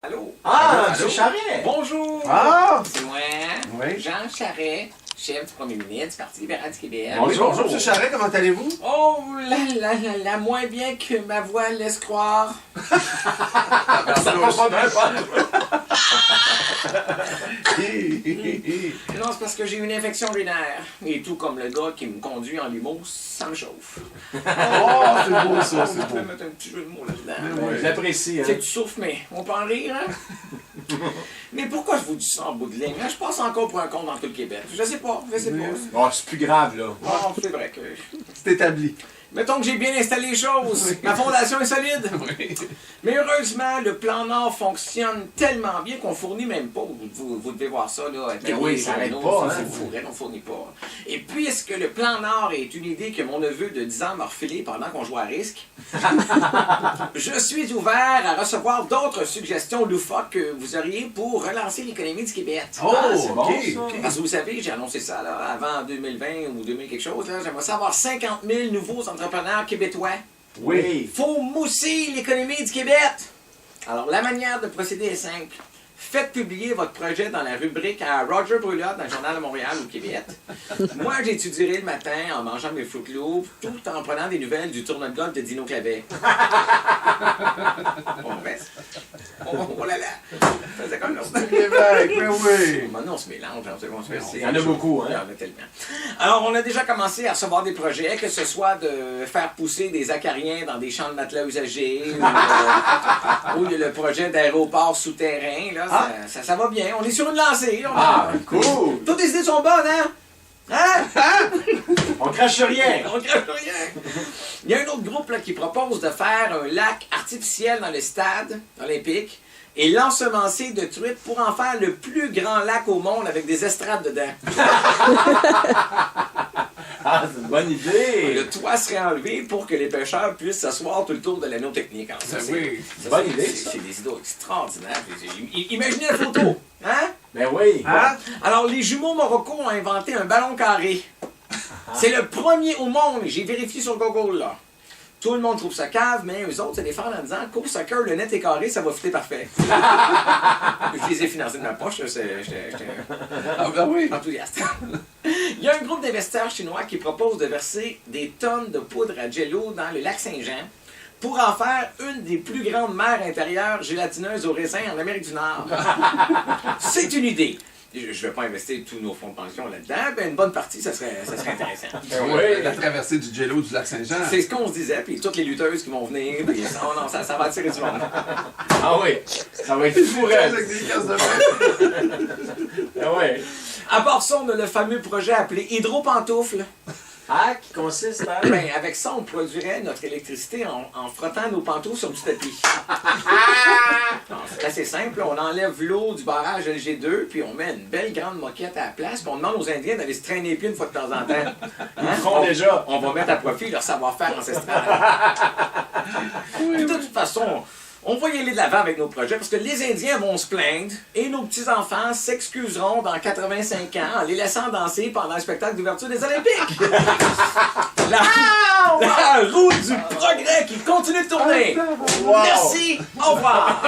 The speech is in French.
Allô? Ah, Allô? M. Charret! Bonjour! Ah! C'est moi, Oui. Jean Charret, chef du premier ministre du Parti libéral du Québec. Oui, bonjour, M. Charret, comment allez-vous? Oh là, moins bien que ma voix laisse croire. Ça marche pas. Non, c'est parce que j'ai une infection urinaire. Et tout comme le gars qui me conduit en limo, ça me chauffe. Oh, c'est beau ça, On c'est peut beau. mettre un petit jeu de mots là-dedans. Oui, je l'apprécie. Tu sais, tu souffres, mais on peut en rire, hein? Mais pourquoi je vous dis ça en bout de ligne? Je passe encore pour un con dans tout le Québec. Je sais pas. Oh, c'est plus grave, là. Oh, c'est vrai que... C'est établi. Mettons que j'ai bien installé les choses. Ma fondation est solide. Mais heureusement, le plan Nord fonctionne tellement bien qu'on fournit même pas. Vous devez voir ça, là. Ben oui, ça arrête journaux, pas, c'est hein. fou, on fournit pas. Et puisque le plan Nord est une idée que mon neveu de 10 ans m'a refilée pendant qu'on jouait à risque, je suis ouvert à recevoir d'autres suggestions loufoques que vous auriez pour relancer l'économie du Québec. Oh, c'est ok, bon, ça. ok. Parce que vous savez, j'ai annoncé ça là, avant 2020 ou 2000 quelque chose. J'aimerais savoir 50 000 nouveaux entrepreneurs québécois. Oui. Faut mousser l'économie du Québec. Alors, la manière de procéder est simple. Faites publier votre projet dans la rubrique à Roger Brulotte dans le Journal de Montréal ou Québec. Moi, j'étudierai le matin en mangeant mes Fruit Loops, tout en prenant des nouvelles du tournoi de golf de Dino Clavet. Oh là là! Ça faisait comme l'autre. Québec, oui. Maintenant, on se mélange. Il y en a beaucoup, hein? Il y en a tellement. Alors, on a déjà commencé à recevoir des projets, que ce soit de faire pousser des acariens dans des champs de matelas usagés, ou il y a le projet d'aéroport souterrain. Là, ça va bien. On est sur une lancée. Cool. Toutes les idées sont bonnes, hein? On crache rien. On crache rien. Il y a un autre groupe là, qui propose de faire un lac artificiel dans le stade olympique et l'ensemencer de truites pour en faire le plus grand lac au monde avec des estrades dedans. Ah, c'est une bonne idée. Le toit serait enlevé pour que les pêcheurs puissent s'asseoir tout le tour de l'anneau technique. Alors, ça, Oui, c'est bonne idée, ça. C'est des idées extraordinaires. Imaginez la photo. Hein? Ben oui. Hein? Alors, les jumeaux Morocco ont inventé un ballon carré. C'est le premier au monde. J'ai vérifié sur Google, là. Tout le monde trouve ça cave, mais eux autres se défendent en disant « Cours soccer, le net est carré, ça va fitter parfait. » Je les ai financés de ma poche, j'étais enthousiaste. Il y a un groupe d'investisseurs chinois qui propose de verser des tonnes de poudre à jello dans le lac Saint-Jean pour en faire une des plus grandes mers intérieures gélatineuses au raisin en Amérique du Nord. C'est une idée. Je ne vais pas investir tous nos fonds de pension là-dedans, mais une bonne partie, ça serait intéressant. Oui. La traversée du jello du lac Saint-Jean. C'est ce qu'on se disait, puis toutes les lutteuses qui vont venir, puis ça va attirer du monde. Ah oui. Ça va être fou, Avec des caisses de vin. Ah oui. À part ça, on a le fameux projet appelé Hydro-Pantoufle. Ah, qui consiste à... Ben, avec ça, on produirait notre électricité en frottant nos pantoufles sur du tapis. C'est assez simple. On enlève l'eau du barrage LG2, puis on met une belle grande moquette à la place, puis on demande aux Indiens d'aller se traîner les pieds une fois de temps en temps. Hein? font déjà. On va mettre à profit leur savoir-faire ancestral. Puis de toute façon, on va y aller de l'avant avec nos projets parce que les Indiens vont se plaindre et nos petits-enfants s'excuseront dans 85 ans en les laissant danser pendant le spectacle d'ouverture des Olympiques. La roue du progrès qui continue de tourner. Wow. Merci. Au revoir.